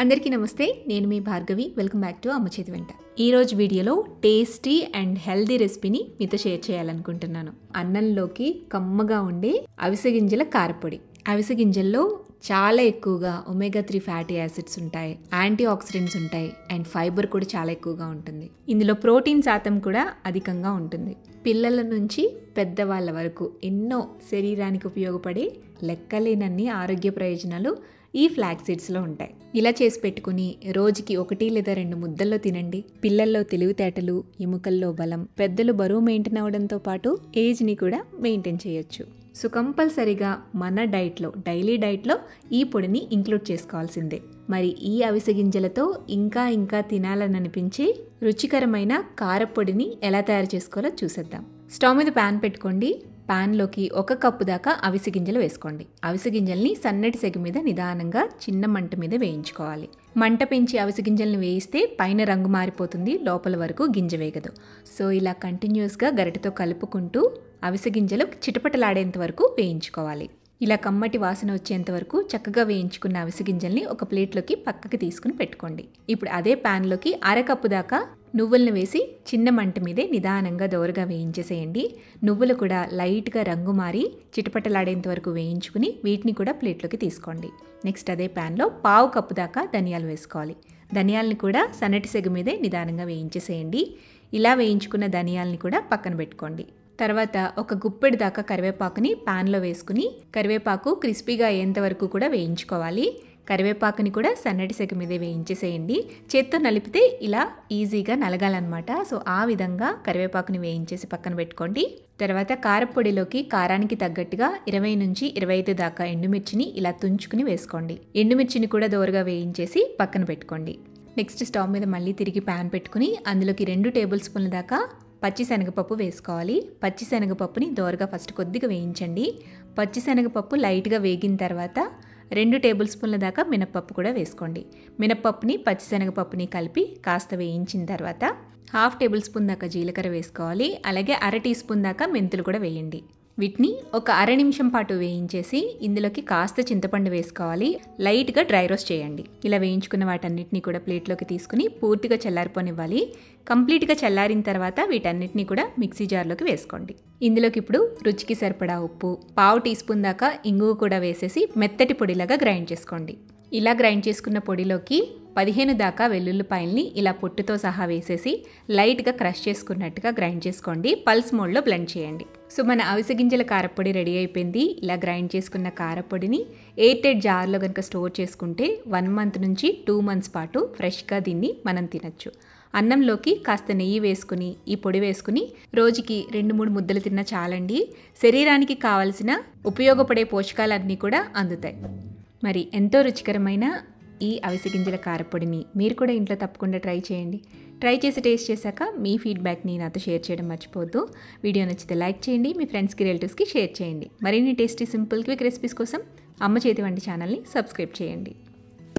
అందరికీ నమస్తే, నేను మీ భార్గవి. వెల్కమ్ బ్యాక్ టు అమ్మ చేతి వెంట. ఈరోజు వీడియోలో టేస్టీ అండ్ హెల్దీ రెసిపీని మీతో షేర్ చేయాలనుకుంటున్నాను. అన్నంలోకి కమ్మగా ఉండే అవిసె గింజల కారపొడి. అవిసె గింజల్లో చాలా ఎక్కువగా ఒమేగా 3 ఫ్యాటీ యాసిడ్స్ ఉంటాయి, యాంటీ ఆక్సిడెంట్స్ ఉంటాయి అండ్ ఫైబర్ కూడా చాలా ఎక్కువగా ఉంటుంది. ఇందులో ప్రోటీన్ శాతం కూడా అధికంగా ఉంటుంది. పిల్లల నుంచి పెద్దవాళ్ళ వరకు ఎన్నో శరీరానికి ఉపయోగపడే లెక్కలేనన్ని ఆరోగ్య ప్రయోజనాలు ఈ ఫ్లాక్ సీడ్స్లో ఉంటాయి. ఇలా చేసి పెట్టుకుని రోజుకి 1 లేదా 2 ముద్దల్లో తినండి. పిల్లల్లో తెలివితేటలు, ఎముకల్లో బలం, పెద్దలు బరువు మెయింటైన్ అవ్వడంతో పాటు ఏజ్ని కూడా మెయింటైన్ చేయొచ్చు. సో కంపల్సరీగా మన డైలీ డైట్లో ఈ పొడిని ఇంక్లూడ్ చేసుకోవాల్సిందే. మరి ఈ అవిసె గింజలతో ఇంకా తినాలని అనిపించే రుచికరమైన కారపొడిని ఎలా తయారు చేసుకోవాలో చూసేద్దాం. స్టవ్ మీద ప్యాన్ పెట్టుకోండి. ప్యాన్లోకి 1 కప్పు దాకా అవిసె గింజలు వేసుకోండి. అవిసె గింజల్ని సన్నటి సెగ మీద నిదానంగా చిన్న మంట మీద వేయించుకోవాలి. మంట పెంచి అవిసె గింజల్ని వేయిస్తే పైన రంగు మారిపోతుంది, లోపల వరకు గింజ వేగదు. సో ఇలా కంటిన్యూస్గా గరిటెతో కలుపుకుంటూ అవిసె గింజలు చిటపటలాడేంత వరకు వేయించుకోవాలి. ఇలా కమ్మటి వాసన వచ్చేంత వరకు చక్కగా వేయించుకున్న అవిసె గింజల్ని ఒక ప్లేట్లోకి పక్కకి తీసుకుని పెట్టుకోండి. ఇప్పుడు అదే ప్యాన్లోకి 1/2 కప్పు దాకా నువ్వులను వేసి చిన్న మంట మీదే నిదానంగా దోరగా వేయించేసేయండి. నువ్వులు కూడా లైట్గా రంగు మారి చిటపటలాడేంత వరకు వేయించుకుని వీటిని కూడా ప్లేట్లోకి తీసుకోండి. నెక్స్ట్ అదే ప్యాన్లో 1/2 కప్పు దాకా ధనియాలు వేసుకోవాలి. ధనియాలని కూడా సన్నటి సెగ మీదే నిదానంగా వేయించేసేయండి. ఇలా వేయించుకున్న ధనియాలని కూడా పక్కన పెట్టుకోండి. తర్వాత 1 గుప్పెడు దాకా కరివేపాకుని ప్యాన్లో వేసుకుని కరివేపాకు క్రిస్పీగా అయ్యేంత వరకు కూడా వేయించుకోవాలి. కరివేపాకుని కూడా సన్నటి సెగ మీదే వేయించేసేయండి. చేత్తో నలిపితే ఇలా ఈజీగా నలగాలన్నమాట. సో ఆ విధంగా కరివేపాకుని వేయించేసి పక్కన పెట్టుకోండి. తర్వాత కారపొడిలోకి కారానికి తగ్గట్టుగా 20 నుంచి 25 దాకా ఎండుమిర్చిని ఇలా తుంచుకుని వేసుకోండి. ఎండుమిర్చిని కూడా దోరగా వేయించేసి పక్కన పెట్టుకోండి. నెక్స్ట్ స్టవ్ మీద మళ్ళీ తిరిగి ప్యాన్ పెట్టుకుని అందులోకి 2 టేబుల్ స్పూన్ల దాకా పచ్చిశనగపప్పు వేసుకోవాలి. పచ్చిశనగపప్పుని దోరగా ఫస్ట్ కొద్దిగా వేయించండి. పచ్చిశనగపప్పు లైట్గా వేగిన తర్వాత 2 టేబుల్ స్పూన్ల దాకా మినప్పప్పు కూడా వేసుకోండి. మినప్పప్పుని పచ్చిశనగపప్పుని కలిపి కాస్త వేయించిన తర్వాత 1/2 టేబుల్ స్పూన్ దాకా జీలకర్ర వేసుకోవాలి. అలాగే 1/2 టీ స్పూన్ దాకా మెంతులు కూడా వేయండి. వీటిని ఒక 1/2 నిమిషం పాటు వేయించేసి ఇందులోకి కాస్త చింతపండు వేసుకోవాలి. లైట్గా డ్రై రోస్ట్ చేయండి. ఇలా వేయించుకున్న వాటన్నిటిని కూడా ప్లేట్లోకి తీసుకుని పూర్తిగా చల్లారిపోనివ్వాలి. కంప్లీట్గా చల్లారిన తర్వాత వీటన్నిటిని కూడా మిక్సీ జార్లోకి వేసుకోండి. ఇందులోకి ఇప్పుడు రుచికి సరిపడా ఉప్పు, 1/2 టీ స్పూన్ దాకా ఇంగువ కూడా వేసేసి మెత్తటి పొడిలాగా గ్రైండ్ చేసుకోండి. ఇలా గ్రైండ్ చేసుకున్న పొడిలోకి 15 దాకా వెల్లుల్లిపాయల్ని ఇలా పొట్టుతో సహా వేసేసి లైట్గా క్రష్ చేసుకున్నట్టుగా గ్రైండ్ చేసుకోండి. పల్స్ మోడ్లో బ్లెండ్ చేయండి. సో మన అవిసె గింజల కారపొడి రెడీ అయిపోయింది. ఇలా గ్రైండ్ చేసుకున్న కారపొడిని ఎయిర్టైట్ జార్లో కనుక స్టోర్ చేసుకుంటే 1 మంత్ నుంచి 2 మంత్స్ పాటు ఫ్రెష్గా దీన్ని మనం తినచ్చు. అన్నంలోకి కాస్త నెయ్యి వేసుకుని ఈ పొడి వేసుకుని రోజుకి 2-3 ముద్దలు తిన్నా చాలండి. శరీరానికి కావలసిన ఉపయోగపడే పోషకాలన్నీ కూడా అందుతాయి. మరి ఎంతో రుచికరమైన ఈ అవిసె గింజల కారపొడిని మీరు కూడా ఇంట్లో తప్పకుండా ట్రై చేయండి. ట్రై చేసి టేస్ట్ చేశాక మీ ఫీడ్బ్యాక్ని నాతో షేర్ చేయడం మర్చిపోవద్దు. వీడియో నచ్చితే లైక్ చేయండి, మీ ఫ్రెండ్స్కి, రిలేటివ్స్కి షేర్ చేయండి. మరిన్ని టేస్టీ సింపుల్ క్విక్ రెసిపీస్ కోసం అమ్మ చేతి వంటి ఛానల్ని సబ్స్క్రైబ్ చేయండి.